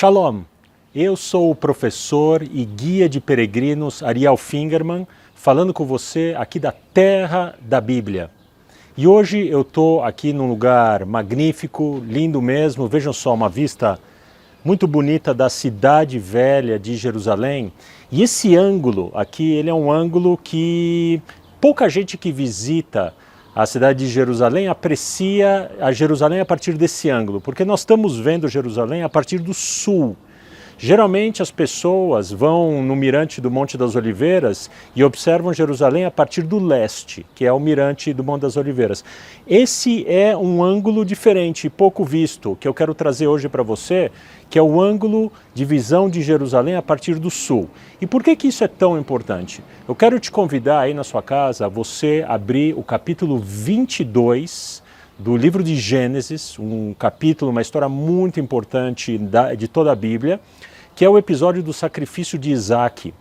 Shalom, eu sou o professor e guia de peregrinos Ariel Fingerman, falando com você aqui da Terra da Bíblia. E hoje eu estou aqui num lugar magnífico, lindo mesmo, vejam só, uma vista muito bonita da cidade velha de Jerusalém. E esse ângulo aqui, ele é um ângulo que pouca gente que visita a cidade de Jerusalém aprecia a Jerusalém a partir desse ângulo, porque nós estamos vendo Jerusalém a partir do sul. Geralmente as pessoas vão no mirante do Monte das Oliveiras e observam Jerusalém a partir do leste, que é o mirante do Monte das Oliveiras. Esse é um ângulo diferente, pouco visto, que eu quero trazer hoje para você, que é o ângulo de visão de Jerusalém a partir do sul. E por que isso é tão importante? Eu quero te convidar aí na sua casa a você abrir o capítulo 22 do livro de Gênesis, um capítulo, uma história muito importante de toda a Bíblia, que é o episódio do sacrifício de Isaac.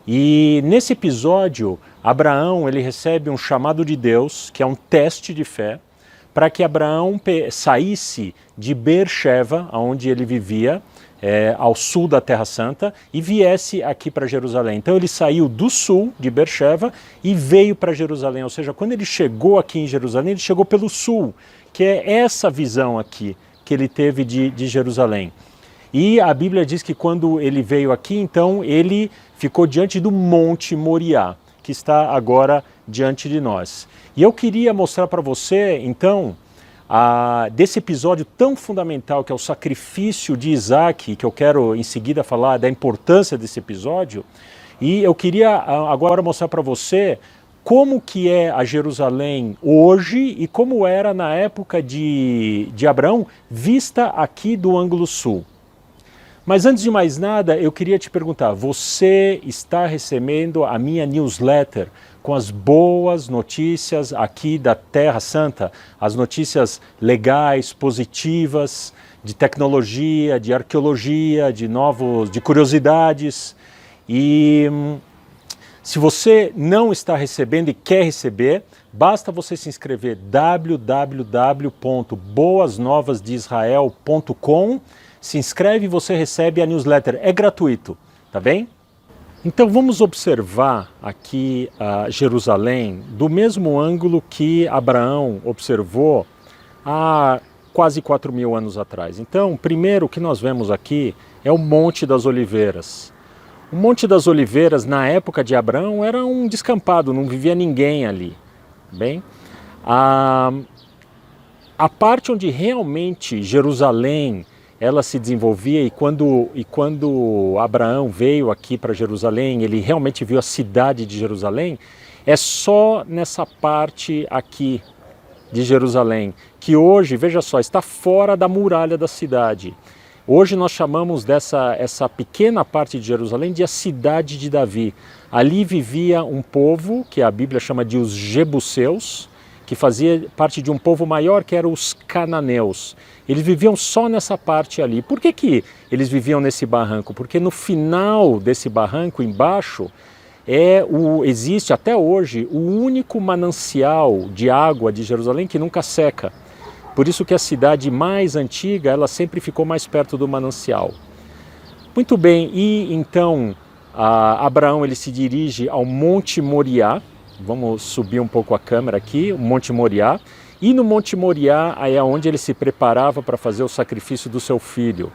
E nesse episódio, Abraão ele recebe um chamado de Deus, que é um teste de fé, para que Abraão saísse de Beer-sheva, onde ele vivia, ao sul da Terra Santa, e viesse aqui para Jerusalém. Então ele saiu do sul de Beer-sheva e veio para Jerusalém, ou seja, quando ele chegou aqui em Jerusalém, ele chegou pelo sul, que é essa visão aqui que ele teve de Jerusalém. E a Bíblia diz que quando ele veio aqui, então ele ficou diante do Monte Moriá, que está agora diante de nós. E eu queria mostrar para você, então, desse episódio tão fundamental que é o sacrifício de Isaac, que eu quero em seguida falar da importância desse episódio, e eu queria agora mostrar para você como que é a Jerusalém hoje e como era na época de Abraão, vista aqui do ângulo sul. Mas antes de mais nada, eu queria te perguntar, você está recebendo a minha newsletter com as boas notícias aqui da Terra Santa, as notícias legais, positivas, de tecnologia, de arqueologia, de curiosidades. E se você não está recebendo e quer receber, basta você se inscrever www.boasnovasdeisrael.com. Se inscreve e você recebe a newsletter, é gratuito, tá bem? Então vamos observar aqui Jerusalém do mesmo ângulo que Abraão observou há quase 4.000 anos atrás. Então, primeiro o que nós vemos aqui é o Monte das Oliveiras. O Monte das Oliveiras, na época de Abraão, era um descampado, não vivia ninguém ali. Bem, a parte onde realmente Jerusalém ela se desenvolvia e quando Abraão veio aqui para Jerusalém, ele realmente viu a cidade de Jerusalém, é só nessa parte aqui de Jerusalém, que hoje, veja só, está fora da muralha da cidade. Hoje nós chamamos essa pequena parte de Jerusalém de a cidade de Davi. Ali vivia um povo, que a Bíblia chama de os Jebuseus, que fazia parte de um povo maior que eram os cananeus. Eles viviam só nessa parte ali. Por que eles viviam nesse barranco? Porque no final desse barranco, embaixo, existe até hoje o único manancial de água de Jerusalém que nunca seca. Por isso que a cidade mais antiga, ela sempre ficou mais perto do manancial. Muito bem, e então Abraão ele se dirige ao Monte Moriá. Vamos subir um pouco a câmera aqui, o Monte Moriá. E no Monte Moriá é onde ele se preparava para fazer o sacrifício do seu filho.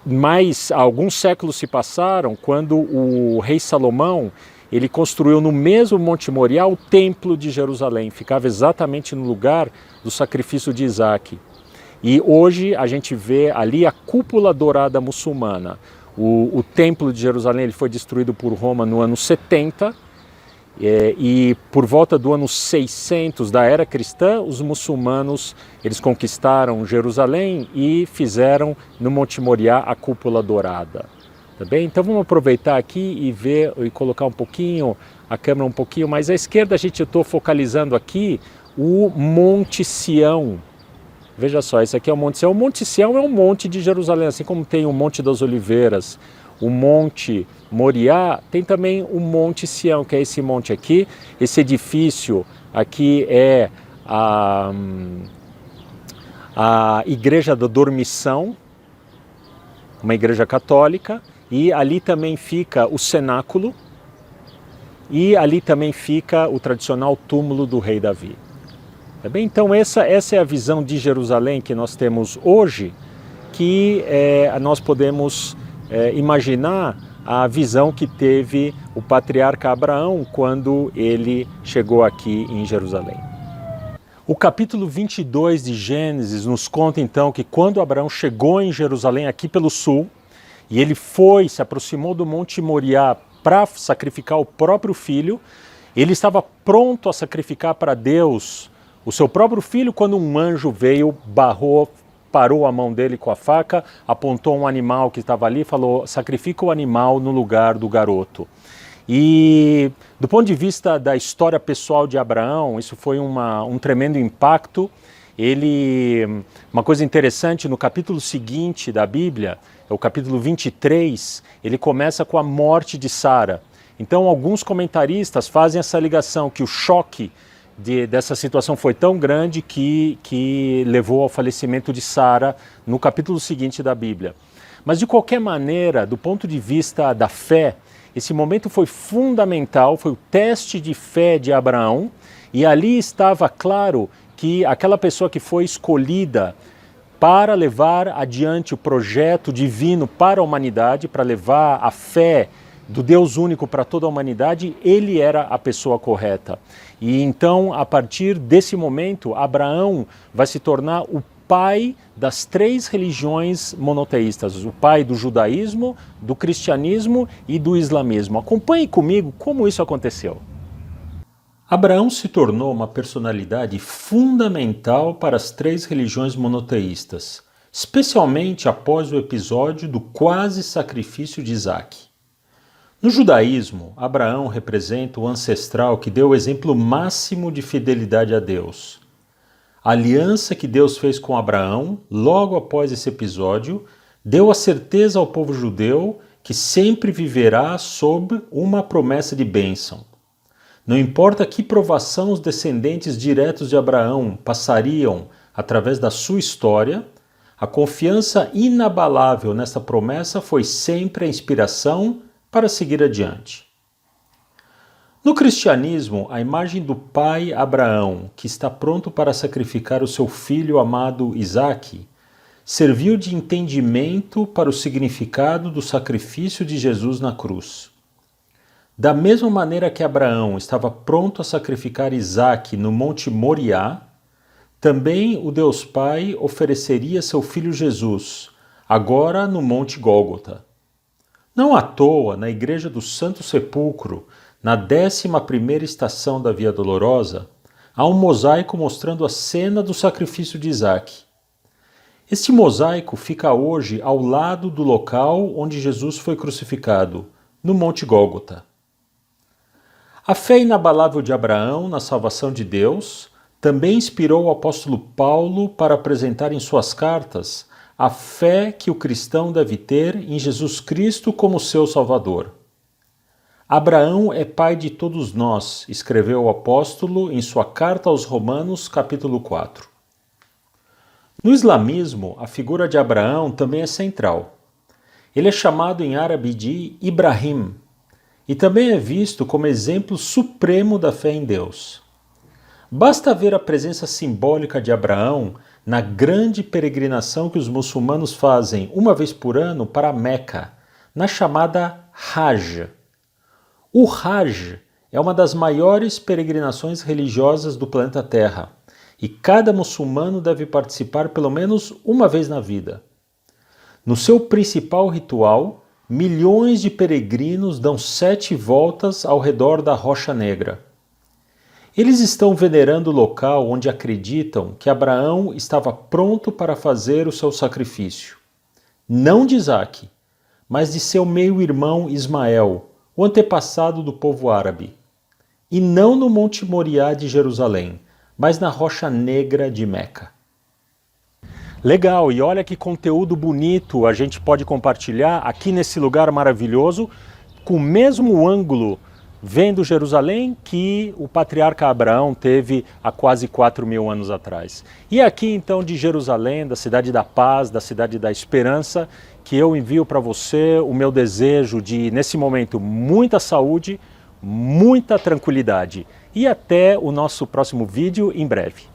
Mas alguns séculos se passaram quando o rei Salomão ele construiu no mesmo Monte Moriá o Templo de Jerusalém. Ficava exatamente no lugar do sacrifício de Isaac. E hoje a gente vê ali a cúpula dourada muçulmana. O Templo de Jerusalém ele foi destruído por Roma no ano 70 e por volta do ano 600 da era cristã, os muçulmanos eles conquistaram Jerusalém e fizeram no Monte Moriá a cúpula dourada. Tá bem? Então vamos aproveitar aqui e ver e colocar um pouquinho, a câmera um pouquinho mais à esquerda. Eu estou focalizando aqui o Monte Sião. Veja só, esse aqui é o Monte Sião. O Monte Sião é um monte de Jerusalém, assim como tem o Monte das Oliveiras, o Monte Moriá, tem também o Monte Sião, que é esse monte aqui. Esse edifício aqui é a Igreja da Dormição, uma igreja católica, e ali também fica o cenáculo, e ali também fica o tradicional túmulo do rei Davi. Tá bem? Então essa é a visão de Jerusalém que nós temos hoje, que nós podemos imaginar a visão que teve o patriarca Abraão quando ele chegou aqui em Jerusalém. O capítulo 22 de Gênesis nos conta então que quando Abraão chegou em Jerusalém aqui pelo sul, e ele se aproximou do Monte Moriá para sacrificar o próprio filho, ele estava pronto a sacrificar para Deus o seu próprio filho quando um anjo veio, parou a mão dele com a faca, apontou um animal que estava ali e falou: sacrifica o animal no lugar do garoto. E do ponto de vista da história pessoal de Abraão, isso foi um tremendo impacto. Uma coisa interessante, no capítulo seguinte da Bíblia, é o capítulo 23, ele começa com a morte de Sara. Então alguns comentaristas fazem essa ligação que o choque dessa situação foi tão grande que levou ao falecimento de Sara no capítulo seguinte da Bíblia. Mas de qualquer maneira, do ponto de vista da fé, esse momento foi fundamental, foi o teste de fé de Abraão, e ali estava claro que aquela pessoa que foi escolhida para levar adiante o projeto divino para a humanidade, para levar a fé do Deus único para toda a humanidade, ele era a pessoa correta. E então, a partir desse momento, Abraão vai se tornar o pai das 3 religiões monoteístas, o pai do judaísmo, do cristianismo e do islamismo. Acompanhe comigo como isso aconteceu. Abraão se tornou uma personalidade fundamental para as 3 religiões monoteístas, especialmente após o episódio do quase sacrifício de Isaac. No judaísmo, Abraão representa o ancestral que deu o exemplo máximo de fidelidade a Deus. A aliança que Deus fez com Abraão, logo após esse episódio, deu a certeza ao povo judeu que sempre viverá sob uma promessa de bênção. Não importa que provação os descendentes diretos de Abraão passariam através da sua história, a confiança inabalável nessa promessa foi sempre a inspiração para seguir adiante. No cristianismo, a imagem do pai Abraão, que está pronto para sacrificar o seu filho amado Isaque, serviu de entendimento para o significado do sacrifício de Jesus na cruz. Da mesma maneira que Abraão estava pronto a sacrificar Isaque no Monte Moriá, também o Deus Pai ofereceria seu filho Jesus, agora no Monte Gólgota. Não à toa, na Igreja do Santo Sepulcro, na 11ª estação da Via Dolorosa, há um mosaico mostrando a cena do sacrifício de Isaque. Este mosaico fica hoje ao lado do local onde Jesus foi crucificado, no Monte Gólgota. A fé inabalável de Abraão na salvação de Deus também inspirou o apóstolo Paulo para apresentar em suas cartas a fé que o cristão deve ter em Jesus Cristo como seu Salvador. Abraão é pai de todos nós, escreveu o apóstolo em sua carta aos Romanos, capítulo 4. No islamismo, a figura de Abraão também é central. Ele é chamado em árabe de Ibrahim e também é visto como exemplo supremo da fé em Deus. Basta ver a presença simbólica de Abraão na grande peregrinação que os muçulmanos fazem uma vez por ano para Meca, na chamada Hajj. O Hajj é uma das maiores peregrinações religiosas do planeta Terra e cada muçulmano deve participar pelo menos uma vez na vida. No seu principal ritual, milhões de peregrinos dão 7 voltas ao redor da Rocha Negra. Eles estão venerando o local onde acreditam que Abraão estava pronto para fazer o seu sacrifício. Não de Isaque, mas de seu meio-irmão Ismael, o antepassado do povo árabe. E não no Monte Moriá de Jerusalém, mas na Rocha Negra de Meca. Legal, e olha que conteúdo bonito a gente pode compartilhar aqui nesse lugar maravilhoso, com o mesmo ângulo vendo Jerusalém que o patriarca Abraão teve há quase 4.000 anos atrás. E aqui então de Jerusalém, da cidade da paz, da cidade da esperança, que eu envio para você o meu desejo de, nesse momento, muita saúde, muita tranquilidade. E até o nosso próximo vídeo em breve.